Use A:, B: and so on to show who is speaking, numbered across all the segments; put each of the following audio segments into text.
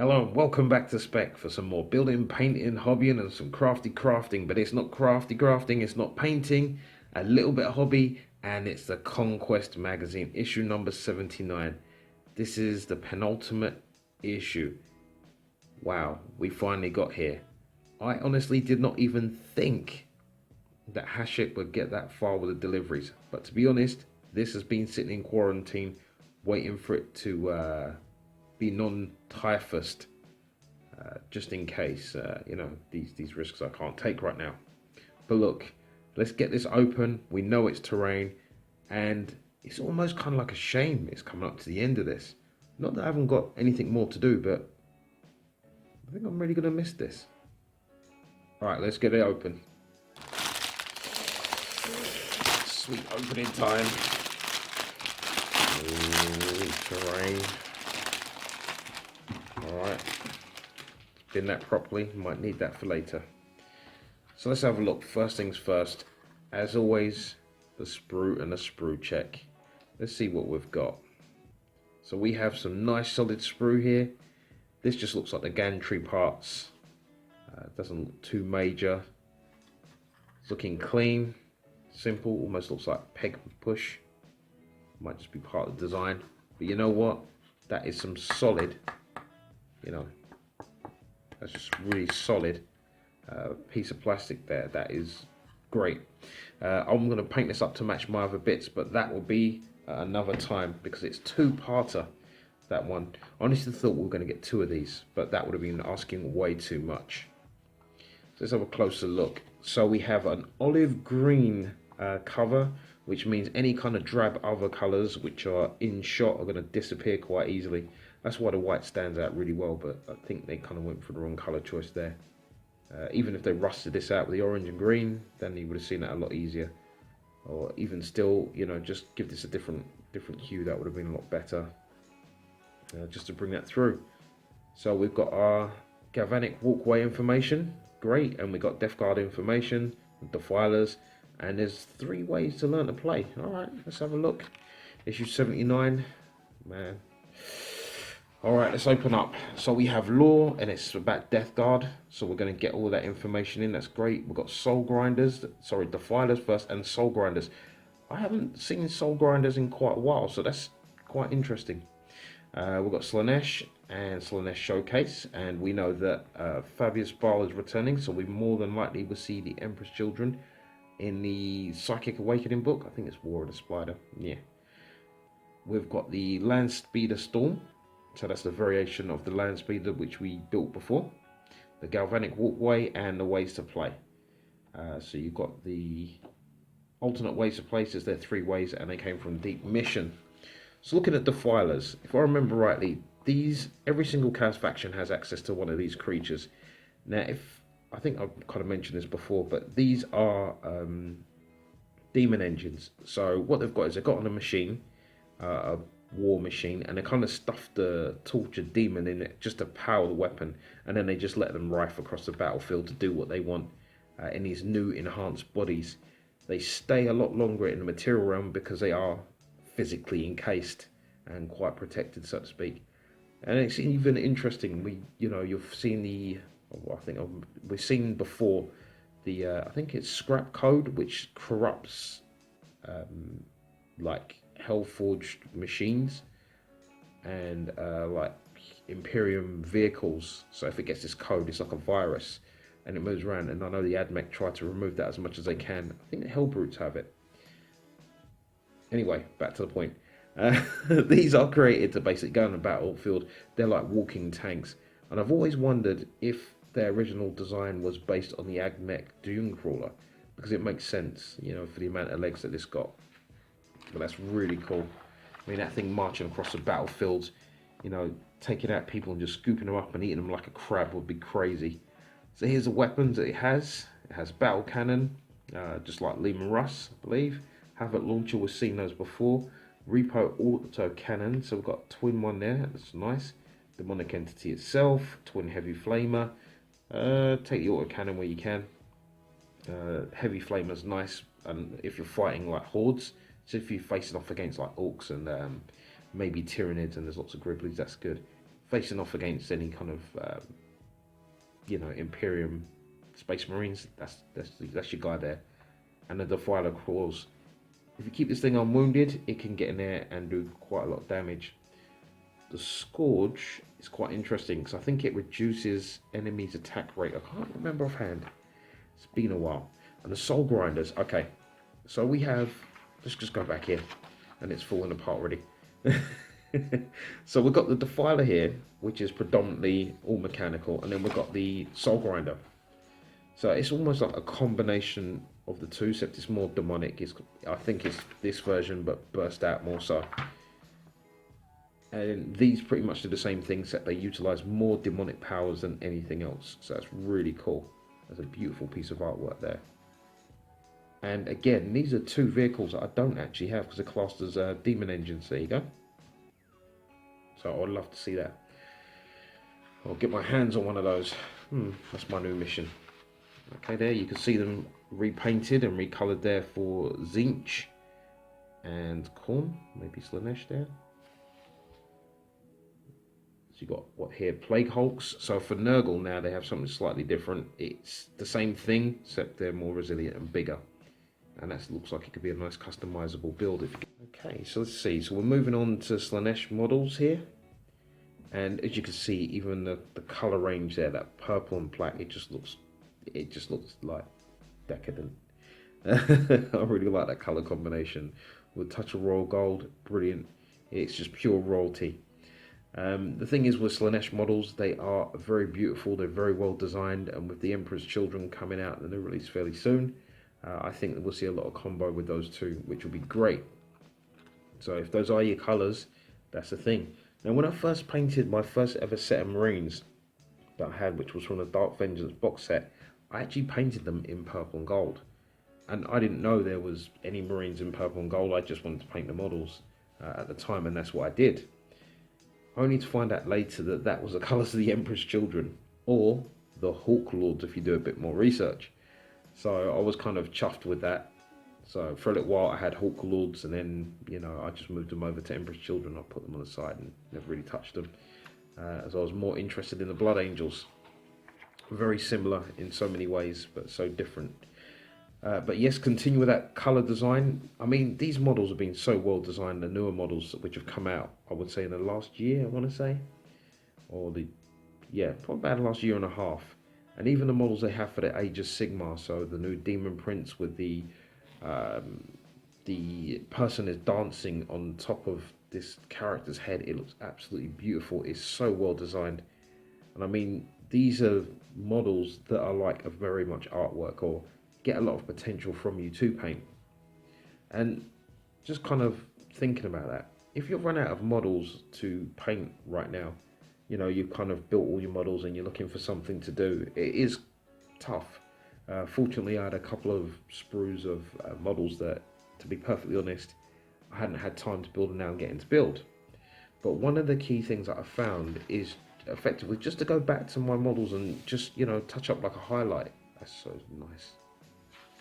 A: Hello and welcome back to Spec for some more building, painting, hobbying and some crafting. But it's not crafting, it's not painting, a little bit of hobby, and it's the Conquest magazine, issue number 79. This is the penultimate issue. Wow, we finally got here. I honestly did not even think that Hashik would get that far with the deliveries. But to be honest, this has been sitting in quarantine, waiting for it to be non-typhused, just in case, these risks I can't take right now. But look, let's get this open. We know it's terrain, and it's almost kind of like a shame it's coming up to the end of this. Not that I haven't got anything more to do, but I think I'm really going to miss this. All right, let's get it open. Sweet opening time. Ooh, terrain. Alright, bin that properly, might need that for later. So let's have a look. First things first, as always, the sprue and the sprue check. Let's see what we've got. So we have some nice solid sprue here. This just looks like the gantry parts. Doesn't look too major. It's looking clean, simple, almost looks like peg push. Might just be part of the design. But you know what? That is some solid, that's just really solid piece of plastic there. That is great. I'm going to paint this up to match my other bits, but that will be another time because it's two-parter, that one. I honestly thought we were going to get two of these, but that would have been asking way too much. So let's have a closer look. So we have an olive green cover, which means any kind of drab other colors which are in shot are going to disappear quite easily. That's why the white stands out really well, but I think they kind of went for the wrong color choice there. Even if they rusted this out with the orange and green, then you would have seen that a lot easier. Or even still, just give this a different hue. That would have been a lot better, just to bring that through. So we've got our galvanic walkway information, great, and we've got Death Guard information, defilers, and there's 3 ways to learn to play. All right, let's have a look. Issue 79, man. All right, let's open up. So we have law, and it's about Death Guard. So we're going to get all that information in. That's great. We've got soul grinders, sorry, defilers first, and soul grinders. I haven't seen soul grinders in quite a while, so that's quite interesting. We've got Slaanesh and Slaanesh Showcase, and we know that Fabius Baal is returning, so we more than likely will see the Empress Children in the Psychic Awakening book. I think it's War of the Spider. Yeah. We've got the Landspeeder Storm. So that's the variation of the Landspeeder which we built before. The Galvanic Walkway and the ways to play. So you've got the alternate ways to play. So there's 3 ways and they came from Deep Mission. So looking at defilers, if I remember rightly, every single chaos faction has access to one of these creatures. Now, I think I've kind of mentioned this before, but these are demon engines. So what they've got is they've got on a machine, a war machine, and they kind of stuffed the tortured demon in it just to power the weapon, and then they just let them rife across the battlefield to do what they want in these new enhanced bodies. They stay a lot longer in the material realm because they are physically encased and quite protected, so to speak. And it's even interesting. You've seen we've seen before the I think it's scrap code, which corrupts like Hellforged machines and like Imperium vehicles. So if it gets this code, it's like a virus and it moves around, and I know the AdMech try to remove that as much as they can. I think the Hellbrutes have it. Anyway, back to the point. These are created to basically go on the battlefield. They're like walking tanks, and I've always wondered if their original design was based on the AdMech Dune Crawler, because it makes sense, for the amount of legs that this got. But that's really cool. I mean, that thing marching across the battlefield, taking out people and just scooping them up and eating them like a crab would be crazy. So here's the weapons that it has. It has battle cannon, just like Lehman Russ, I believe. Havoc launcher, we've seen those before. Repo auto cannon, so we've got twin one there, that's nice. Demonic entity itself, twin heavy flamer. Take the auto cannon where you can. Heavy flamer's nice, and if you're fighting like hordes. So if you're facing off against like orcs and maybe Tyranids and there's lots of Griblies, that's good. facing off against any kind of you know, Imperium Space Marines. That's your guy there. And the Defiler claws. If you keep this thing unwounded, it can get in there and do quite a lot of damage. The Scourge is quite interesting because I think it reduces enemies' attack rate. I can't remember offhand. It's been a while. And the Soul Grinders. Okay, so we have. Let's just go back here, and it's falling apart already. So we've got the Defiler here, which is predominantly all mechanical, and then we've got the Soul Grinder. So it's almost like a combination of the two, except it's more demonic. I think it's this version, but burst out more so. And these pretty much do the same thing, except they utilize more demonic powers than anything else. So that's really cool. That's a beautiful piece of artwork there. And again, these are two vehicles that I don't actually have because they're classed as demon engines. There you go. So I'd love to see that. I'll get my hands on one of those. That's my new mission. Okay, there you can see them repainted and recolored there for Tzeentch and Khorne. Maybe Slaanesh there. So you got what here? Plague Hulks. So for Nurgle now they have something slightly different. It's the same thing, except they're more resilient and bigger. And that looks like it could be a nice customizable build. Okay, so let's see. So we're moving on to Slaanesh models here. And as you can see, even the color range there, that purple and black, it just looks like decadent. I really like that color combination with a touch of royal gold. Brilliant. It's just pure royalty. The thing is with Slaanesh models, they are very beautiful. They're very well designed, and with the Emperor's Children coming out and they're released fairly soon, I think that we'll see a lot of combo with those two, which will be great. So if those are your colors, that's the thing. Now, when I first painted my first ever set of Marines that I had, which was from the Dark Vengeance box set, I actually painted them in purple and gold. And I didn't know there was any Marines in purple and gold. I just wanted to paint the models at the time, and that's what I did. Only to find out later that that was the colours of the Emperor's Children, or the Hawk Lords if you do a bit more research. So I was kind of chuffed with that. So for a little while I had Hawk Lords, and then, you know, I just moved them over to Emperor's Children. I put them on the side and never really touched them, as I was more interested in the Blood Angels. Very similar in so many ways, but so different. But yes, continue with that colour design. I mean, these models have been so well designed, the newer models which have come out, I would say in the last year, I want to say. Or probably about the last year and a half. And even the models they have for the Age of Sigmar, so the new Demon Prince with the person is dancing on top of this character's head. It looks absolutely beautiful. It's so well designed. And I mean, these are models that are like a very much artwork, or get a lot of potential from you to paint. And just kind of thinking about that, if you've run out of models to paint right now, you know, you've kind of built all your models and you're looking for something to do, it is tough. Fortunately, I had a couple of sprues of models that, to be perfectly honest, I hadn't had time to build and now I'm getting to build. But one of the key things that I found is effectively just to go back to my models and just, you know, touch up like a highlight. That's so nice.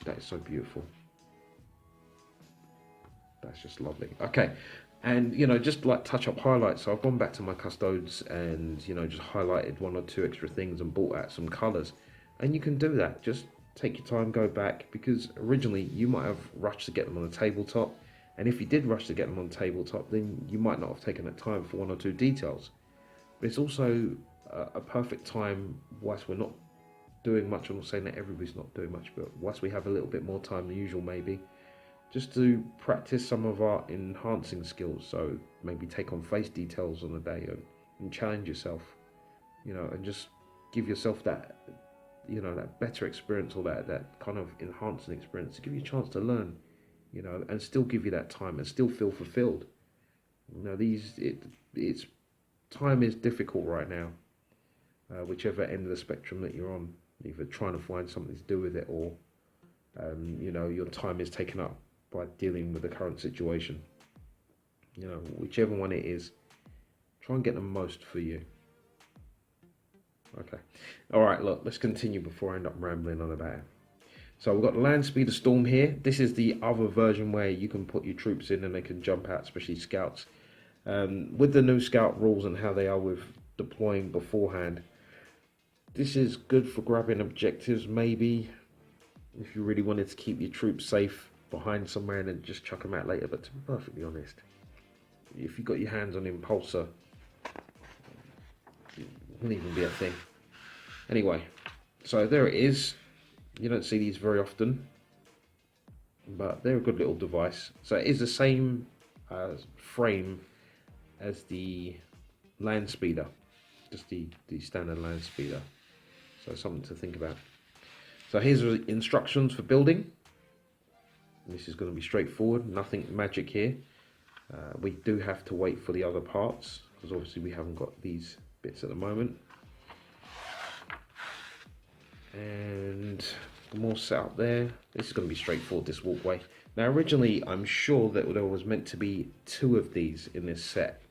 A: That is so beautiful. That's just lovely. Okay, and you know, just like touch up highlights. So I've gone back to my custodes and, you know, just highlighted one or two extra things and brought out some colors. And you can do that. Just take your time, go back, because originally you might have rushed to get them on the tabletop. And if you did rush to get them on tabletop, then you might not have taken that time for one or two details. But it's also a perfect time, whilst we're not doing much. I'm not saying that everybody's not doing much, but whilst we have a little bit more time than usual, maybe just to practice some of our enhancing skills. So maybe take on face details on the day and challenge yourself, you know, and just give yourself that, you know, that better experience, or that kind of enhancing experience to give you a chance to learn, you know, and still give you that time and still feel fulfilled. You know, time is difficult right now, whichever end of the spectrum that you're on, either trying to find something to do with it, or you know, your time is taken up by dealing with the current situation. You know, whichever one it is, try and get the most for you. Okay, all right, look, let's continue before I end up rambling on about it. So we've got Landspeeder Storm here. This is the other version where you can put your troops in and they can jump out, especially scouts. With the new scout rules and how they are with deploying beforehand. This is good for grabbing objectives, maybe, if you really wanted to keep your troops safe behind somewhere and then just chuck them out later. But to be perfectly honest, if you got your hands on Impulsor, it wouldn't even be a thing. Anyway, so there it is. You don't see these very often, but they're a good little device. So it is the same frame as the Landspeeder, just the standard Landspeeder. So something to think about. So here's the instructions for building. This is going to be straightforward, nothing magic here. We do have to wait for the other parts, because obviously we haven't got these bits at the moment. And more set up there. This is going to be straightforward, this walkway. Now originally I'm sure that there was meant to be 2 of these in this set.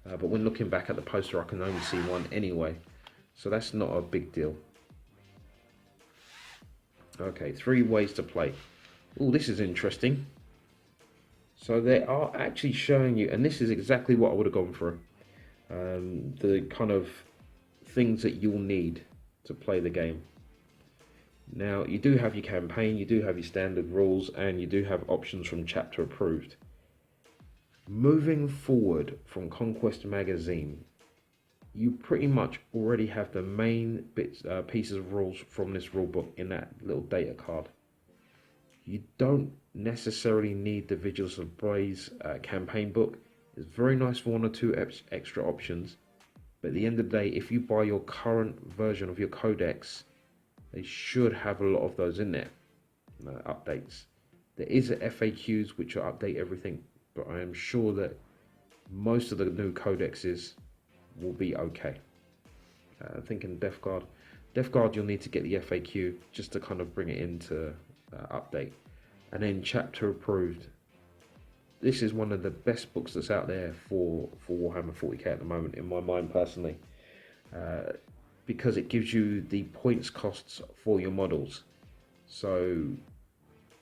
A: But when looking back at the poster I can only see 1 anyway. So that's not a big deal. Okay, 3 ways to play. Oh, this is interesting. So they are actually showing you, and this is exactly what I would have gone for. The kind of things that you'll need to play the game. Now, you do have your campaign, you do have your standard rules, and you do have options from chapter approved. Moving forward from Conquest magazine, you pretty much already have the main pieces of rules from this rulebook in that little data card. You don't necessarily need the Vigilance of Blaze campaign book. It's very nice for 1 or 2 extra options, but at the end of the day, if you buy your current version of your codex, they should have a lot of those in there, updates. There is a FAQs which will update everything, but I am sure that most of the new codexes will be okay. Thinking Death Guard you'll need to get the FAQ just to kind of bring it into update. And then chapter approved. This is one of the best books that's out there for Warhammer 40k at the moment, in my mind personally, because it gives you the points costs for your models. So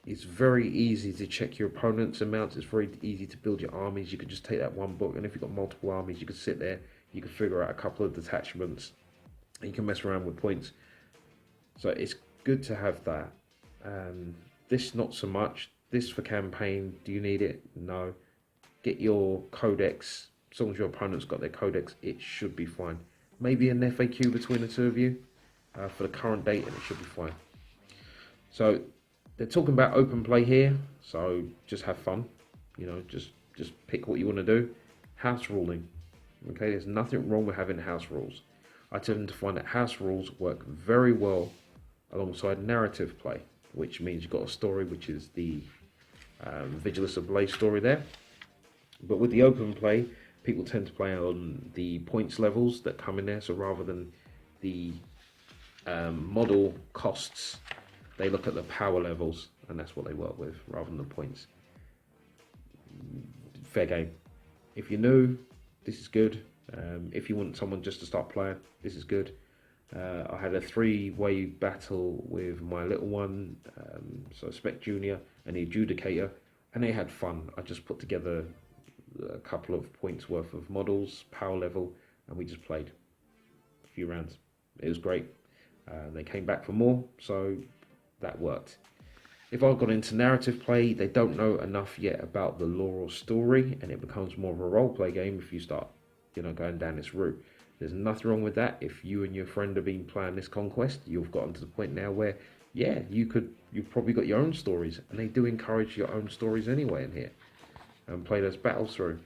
A: it's very easy to check your opponent's amounts. It's very easy to build your armies. You could just take that one book, and if you've got multiple armies, you could sit there, you can figure out a couple of detachments, and you can mess around with points. So it's good to have that. This not so much. This for campaign, do you need it? No. Get your codex. As long as your opponent's got their codex, it should be fine. Maybe an FAQ between the 2 of you for the current date, and it should be fine. So they're talking about open play here, so just have fun. You know, just pick what you want to do. House ruling. Okay, there's nothing wrong with having house rules. I tend to find that house rules work very well alongside narrative play, which means you've got a story, which is the Vigilance of Blaze story there. But with the open play, people tend to play on the points levels that come in there. So rather than the model costs, they look at the power levels, and that's what they work with rather than the points. Fair game. If you're new, this is good. If you want someone just to start playing, this is good. I had a 3-way battle with my little one, so Spekd Junior and the Adjudicator, and they had fun. I just put together a couple of points worth of models, power level, and we just played a few rounds. It was great. They came back for more, so that worked. If I got into narrative play, they don't know enough yet about the lore or story, and it becomes more of a role-play game if you start, going down this route. There's nothing wrong with that. If you and your friend have been playing this Conquest, you've gotten to the point now where, yeah, you've probably got your own stories, and they do encourage your own stories anyway in here, and play those battles through.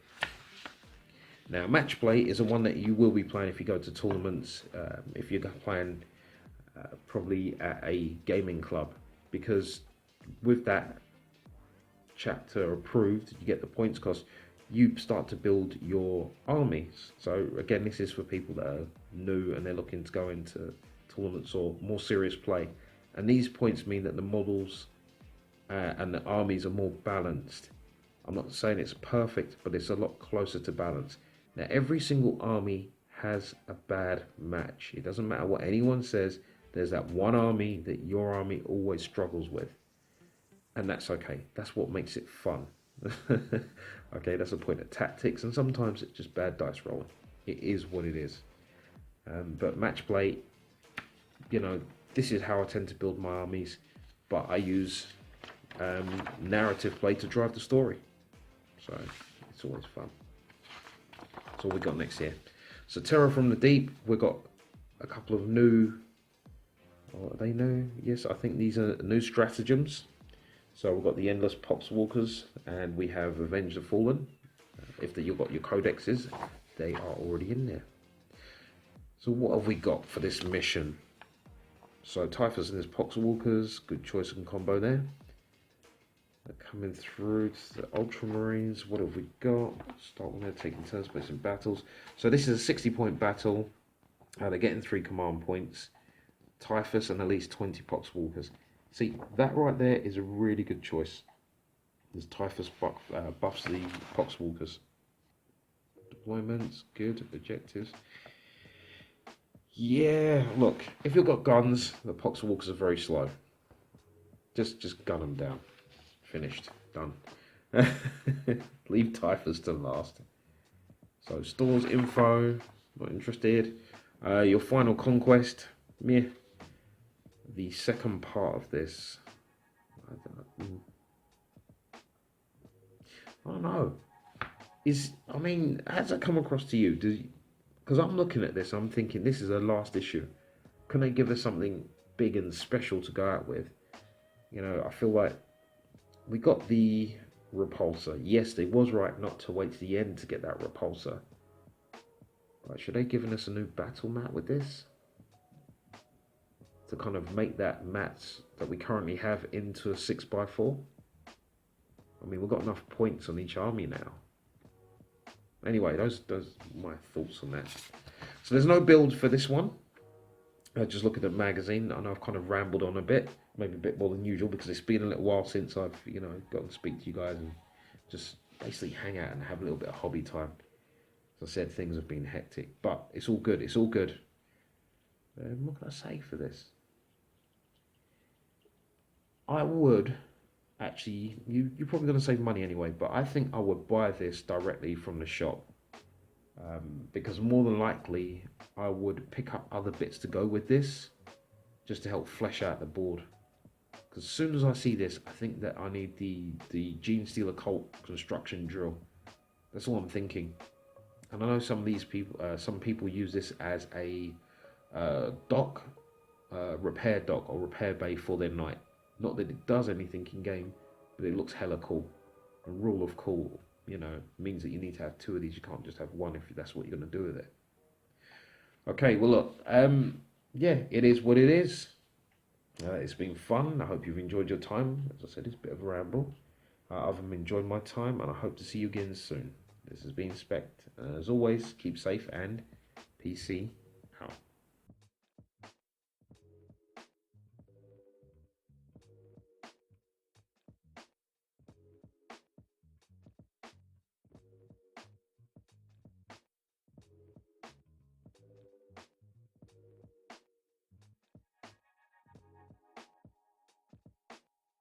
A: Now, match play is the one that you will be playing if you go to tournaments, if you're playing probably at a gaming club, because with that chapter approved, you get the points cost, you start to build your armies. So again, this is for people that are new and they're looking to go into tournaments or more serious play, and these points mean that the models and the armies are more balanced. I'm not saying it's perfect, but it's a lot closer to balance. Now, every single army has a bad match. It doesn't matter what anyone says, there's that one army that your army always struggles with. And that's okay. That's what makes it fun. Okay, that's a point of tactics, and sometimes it's just bad dice rolling. It is what it is. But match play, you know, this is how I tend to build my armies, but I use narrative play to drive the story, so it's always fun. That's all we got next here. So Terror from the Deep, we've got a couple of new, are they new? Yes, I think these are new stratagems. So we've got the Endless Poxwalkers, and we have Avenge the Fallen. If you've got your codexes, they are already in there. So what have we got for this mission? So Typhus and his Poxwalkers, good choice and combo there. They're coming through to the Ultramarines. What have we got? Start when they're taking turns, play some battles. So this is a 60-point battle. They're getting 3 command points. Typhus and at least 20 Poxwalkers. See, that right there is a really good choice. This Typhus buffs the Poxwalkers. Deployments, good. Objectives. Yeah, look, if you've got guns, the Poxwalkers are very slow. Just gun them down. Finished. Done. Leave Typhus to last. So, stores info. Not interested. Your final conquest. Meh. The second part of this, I don't know. I mean, how's that come across to you? Because I'm looking at this, I'm thinking this is a last issue. Can they give us something big and special to go out with? You know, I feel like we got the repulsor. Yes, they was right not to wait to the end to get that repulsor. But should they have given us a new battle mat with this? To kind of make that mat that we currently have into a 6x4. I mean, we've got enough points on each army now. Anyway, those my thoughts on that. So there's no build for this one. Just look at the magazine. I know I've kind of rambled on a bit, maybe a bit more than usual, because it's been a little while since I've, you know, gotten to speak to you guys and just basically hang out and have a little bit of hobby time. As I said, things have been hectic, but it's all good. It's all good. What can I say for this? I would actually, you're probably going to save money anyway, but I think I would buy this directly from the shop, because more than likely I would pick up other bits to go with this just to help flesh out the board. Because as soon as I see this, I think that I need the Gene Stealer Cult construction drill. That's all I'm thinking. And I know some of these people, some people use this as a dock, repair dock or repair bay for their knight. Not that it does anything in game, but it looks hella cool. The rule of cool, you know, means that you need to have 2 of these. You can't just have 1 if that's what you're going to do with it. Okay, well look, yeah, it is what it is. It's been fun. I hope you've enjoyed your time. As I said, it's a bit of a ramble. I've enjoyed my time, and I hope to see you again soon. This has been Spekd. As always, keep safe and PC